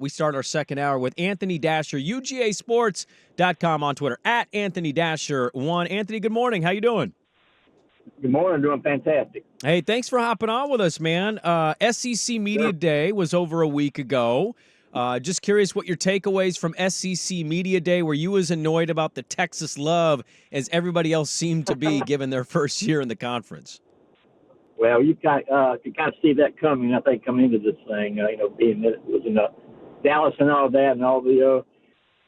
We start our second hour with Anthony Dasher, UGAsports.com on Twitter, at Anthony Dasher1. Anthony, good morning. How you doing? Good morning. Doing fantastic. Hey, thanks for hopping on with us, man. SEC Media Day was over a week ago. Just curious what your takeaways from SEC Media Day. Were you as annoyed about the Texas love as everybody else seemed to be given their first year in the conference? Well, you can kind of see that coming, I think, coming into this thing, being that it was in Dallas and all that, and all the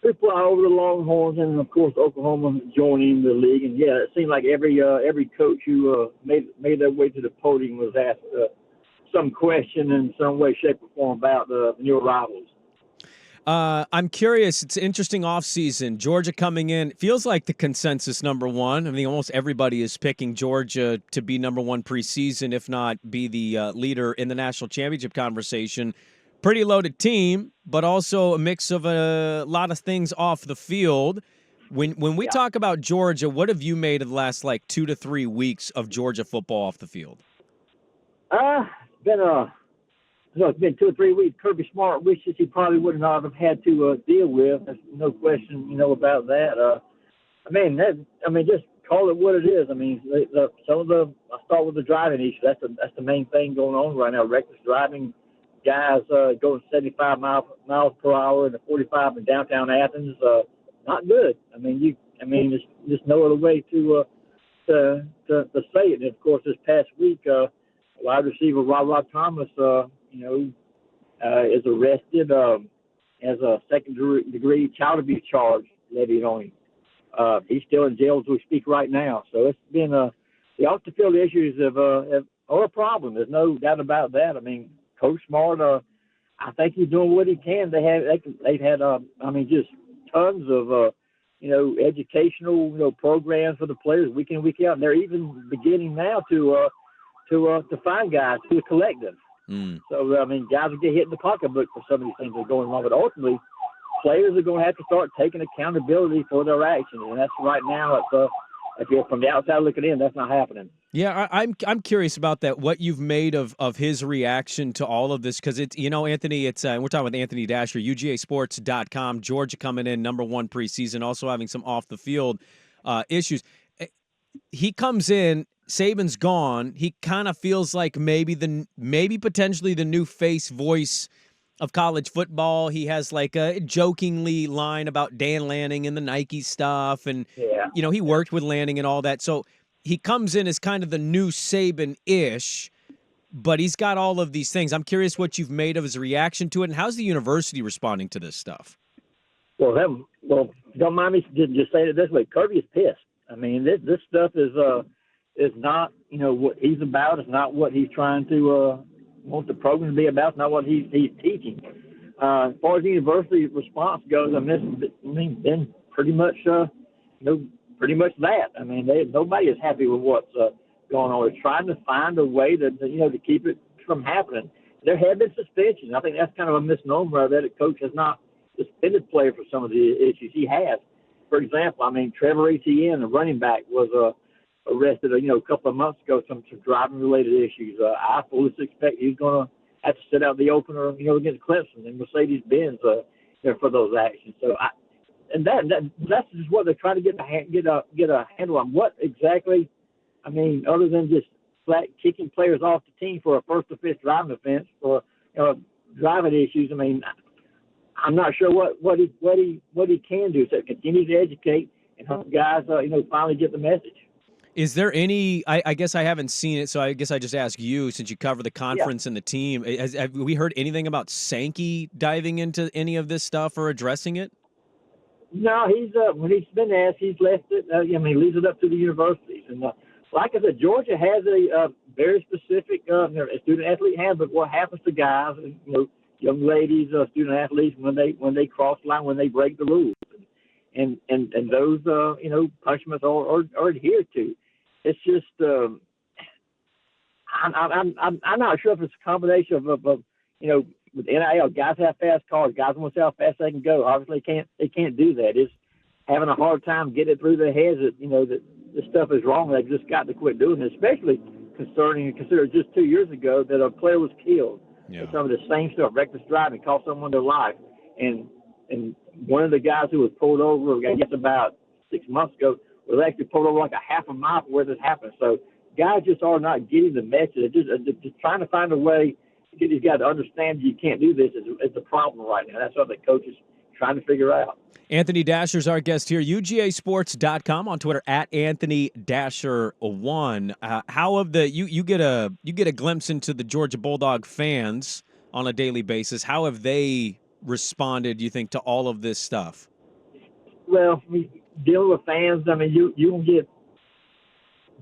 people all over the Longhorns, and, of course, Oklahoma joining the league. And, yeah, it seemed like every coach who made their way to the podium was asked some question in some way, shape, or form about the new arrivals. I'm curious. It's an interesting offseason. Georgia coming in feels like the consensus number one. I mean, almost everybody is picking Georgia to be number one preseason, if not be the leader in the national championship conversation. Pretty loaded team, but also a mix of a lot of things off the field. When we talk about Georgia, what have you made of the last 2 to 3 weeks of Georgia football off the field? It's been 2 or 3 weeks. Kirby Smart wishes he probably would not have had to deal with. There's no question, about that. Just call it what it is. I mean, I start with the driving issue. That's the main thing going on right now. Reckless driving, guys going 75 miles per hour in the 45 in downtown Athens. Not good. There's just no other way to say it. And of course, this past week, wide receiver Rob Thomas, is arrested as a second-degree child abuse charge levied on him. He's still in jail as we speak right now. So it's been the off-the-field issues are a problem. There's no doubt about that. I mean, Coach Smart, I think he's doing what he can. They've had just tons of educational programs for the players week in, week out. And they're even beginning now to find guys to the collective. So, guys will get hit in the pocketbook for some of these things that are going on. But ultimately, players are going to have to start taking accountability for their actions. And that's right now, if you're from the outside looking in, that's not happening. Yeah, I'm curious about that, what you've made of his reaction to all of this. Because, Anthony, we're talking with Anthony Dasher, UGAsports.com, Georgia coming in number one preseason, also having some off-the-field issues. He comes in. Saban's gone. He kind of feels like maybe potentially the new voice of college football. He has a jokingly line about Dan Lanning and the Nike stuff. And, he worked with Lanning and all that. So he comes in as kind of the new Saban-ish, but he's got all of these things. I'm curious what you've made of his reaction to it, and how's the university responding to this stuff? Well, don't mind me just saying it this way. Kirby is pissed. I mean, this stuff is not, what he's about. It's not what he's trying to want the program to be about. It's not what he's teaching. As far as the university response goes, been pretty much, pretty much that. I mean, nobody is happy with what's going on. They're trying to find a way to keep it from happening. There have been suspensions. I think that's kind of a misnomer that a coach has not suspended players for some of the issues he has. For example, Trevor Etienne, the running back, was arrested a couple of months ago, some driving-related issues. I fully expect he's going to have to sit out the opener, against Clemson and Mercedes-Benz for those actions. So, that's just what they're trying to get a handle on. What exactly, other than just flat kicking players off the team for a first or fifth driving offense for driving issues. I'm not sure what he can do. So continue to educate and help guys, finally get the message. Is there any? I guess I haven't seen it, so I guess I just ask you, since you cover the conference and the team. Have we heard anything about Sankey diving into any of this stuff or addressing it? No, he's when he's been asked, he's left it. He leaves it up to the universities. And like I said, Georgia has a very specific student athlete handbook. What happens to guys, young ladies, student athletes when they cross the line, when they break the rules, and those punishments are adhered to. It's just I'm not sure if it's a combination of with NIL, guys have fast cars, guys want to see how fast they can go. Obviously, they can't do that. It's having a hard time getting it through their heads that that this stuff is wrong. They've just got to quit doing it, especially consider just 2 years ago that a player was killed Yeah. and some of the same stuff, reckless driving, cost someone their life. And one of the guys who was pulled over, I guess about 6 months ago, was actually pulled over like a half a mile from where this happened. So guys just are not getting the message. They're just trying to find a way to get these guys to understand you can't do this. It's a problem right now. That's what the coach is trying to figure out. Anthony Dasher's our guest here. UGAsports.com, on Twitter at Anthony Dasher1. How of the you get a glimpse into the Georgia Bulldog fans on a daily basis. How have they responded, you think, to all of this stuff? Well, dealing with fans, I mean, you can get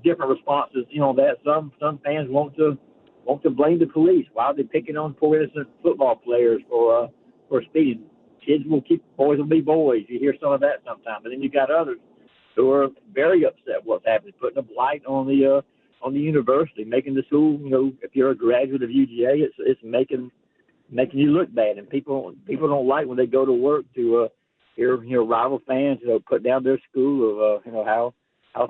different responses. That some fans want to blame the police. Why are they picking on poor innocent football players for speeding? Boys will be boys. You hear some of that sometimes, but then you got others who are very upset what's happening, putting a blight on the university, making the school. If you're a graduate of UGA, it's making you look bad, and people don't like when they go to work to hear rival fans put down their school of how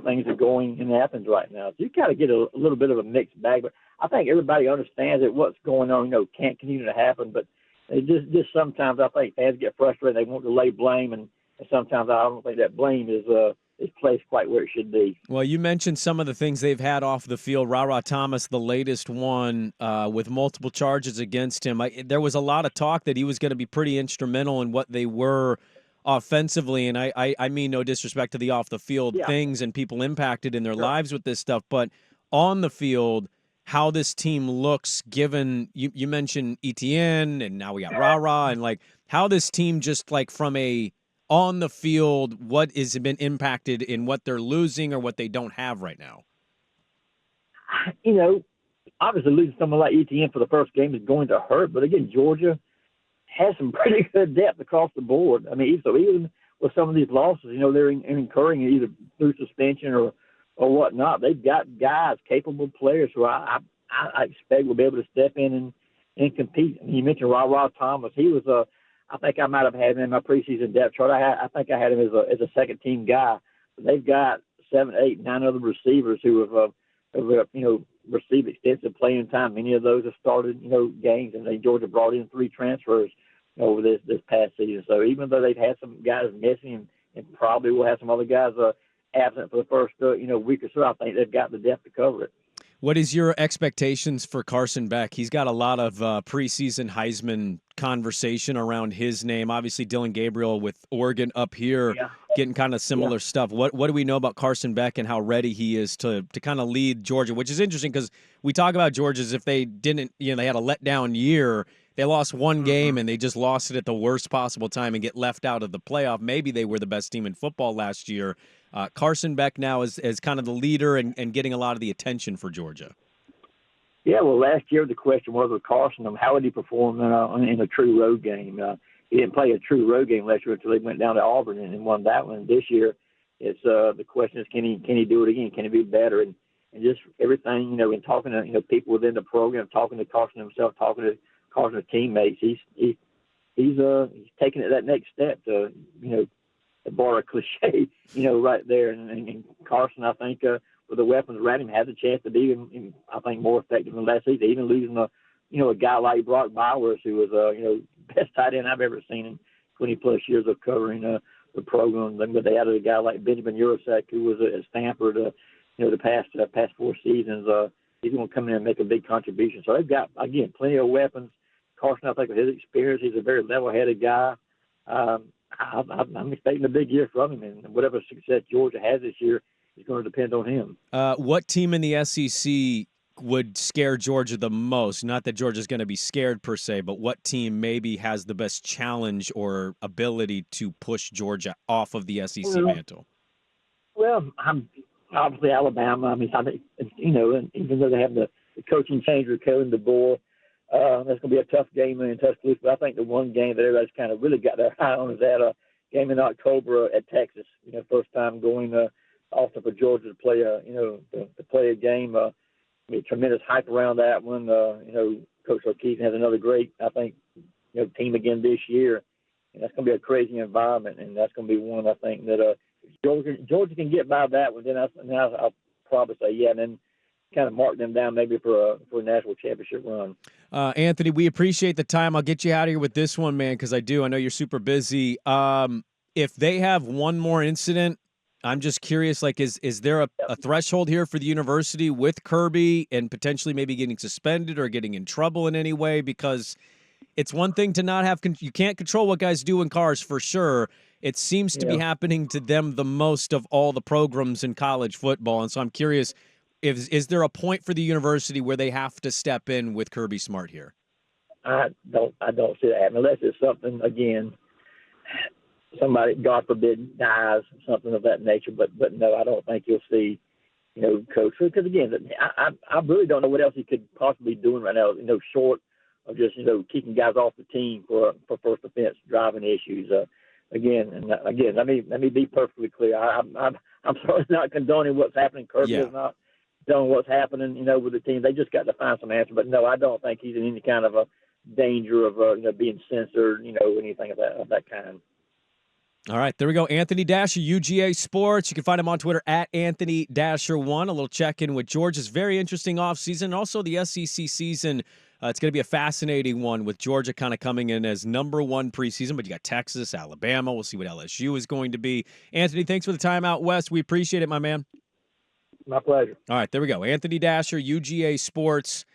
things are going in Athens right now. So you kind of get a little bit of a mixed bag, but I think everybody understands that what's going on can't continue to happen, but they just sometimes I think fans get frustrated. They want to lay blame, and sometimes I don't think that blame is placed quite where it should be. Well, you mentioned some of the things they've had off the field. Ra Thomas, the latest one, with multiple charges against him. There was a lot of talk that he was going to be pretty instrumental in what they were offensively, and I mean no disrespect to the off-the-field things and people impacted in their lives with this stuff, but on the field, how this team looks given you mentioned ETN and now we got Ra and like how this team just like from a on the field, what has been impacted in what they're losing or what they don't have right now? Obviously losing someone like ETN for the first game is going to hurt, but again, Georgia has some pretty good depth across the board. I mean, so even with some of these losses, they're incurring either through suspension or whatnot. They've got guys, capable players who I expect will be able to step in and compete. I mean, you mentioned Ra Thomas. He was I think I might have had him in my preseason depth chart. I think I had him as a second team guy. But they've got 7, 8, 9 other receivers who have received extensive playing time. Many of those have started games, and Georgia brought in 3 transfers over this past season. So even though they've had some guys missing and probably will have some other guys absent for the first week or so, I think they've got the depth to cover it. What is your expectations for Carson Beck? He's got a lot of preseason Heisman conversation around his name. Obviously, Dylan Gabriel with Oregon up here getting kind of similar stuff. What do we know about Carson Beck and how ready he is to kind of lead Georgia, which is interesting because we talk about Georgia as if they didn't, they had a letdown year. They lost one game and they just lost it at the worst possible time and get left out of the playoff. Maybe they were the best team in football last year. Carson Beck now is kind of the leader and getting a lot of the attention for Georgia. Yeah, well, last year the question was with Carson, how would he perform in a true road game? He didn't play a true road game last year until he went down to Auburn and won that one. This year, it's the question is can he do it again? Can he be better? And just everything, in talking to people within the program, talking to Carson himself, talking to Carson's teammates, he's taking it that next step to to borrow a cliche, right there. And Carson, I think, with the weapons around him, has a chance to be, I think, more effective than last season. Even losing a guy like Brock Bowers, who was best tight end I've ever seen in 20+ years of covering the program. But they added a guy like Benjamin Urasek, who was at Stanford, the past 4 seasons. He's going to come in and make a big contribution. So they've got, again, plenty of weapons. Carson, I think, with his experience, he's a very level-headed guy. I'm expecting a big year from him, and whatever success Georgia has this year is going to depend on him. What team in the SEC would scare Georgia the most? Not that Georgia's going to be scared per se, but what team maybe has the best challenge or ability to push Georgia off of the SEC mantle? Well, I'm obviously Alabama. I mean, I think, and even though they have the coaching change with Kellen DeBoer, that's going to be a tough game in Tuscaloosa. But I think the one game that everybody's kind of really got their eye on is that game in October at Texas. First time going also for Georgia to play a game. Tremendous hype around that one. Coach O'Keefe has another great, I think, team again this year, and that's going to be a crazy environment, and that's going to be one I think that if Georgia can get by that one, then I'll probably say yeah, and then kind of mark them down maybe for a national championship run. Anthony, we appreciate the time. I'll get you out of here with this one, man, because I know you're super busy. If they have one more incident, I'm just curious, like, is there a threshold here for the university with Kirby and potentially maybe getting suspended or getting in trouble in any way? Because it's one thing to not have you can't control what guys do in cars for sure. It seems to be happening to them the most of all the programs in college football. And so I'm curious, is there a point for the university where they have to step in with Kirby Smart here? I don't see that unless it's something, again, somebody, God forbid, dies, something of that nature. But no, I don't think you'll see, Coach. Because, again, I really don't know what else he could possibly be doing right now, short of just, kicking guys off the team for first offense driving issues. Again, let me be perfectly clear. I'm certainly not condoning what's happening. Kirby is not doing what's happening, with the team. They just got to find some answer. But no, I don't think he's in any kind of a danger of being censored, anything of that kind. All right, there we go. Anthony Dasher, UGA Sports. You can find him on Twitter at Anthony Dasher1. A little check-in with Georgia's very interesting offseason, and also the SEC season. It's going to be a fascinating one with Georgia kind of coming in as number one preseason, but you got Texas, Alabama. We'll see what LSU is going to be. Anthony, thanks for the time out west. We appreciate it, my man. My pleasure. All right, there we go. Anthony Dasher, UGA Sports.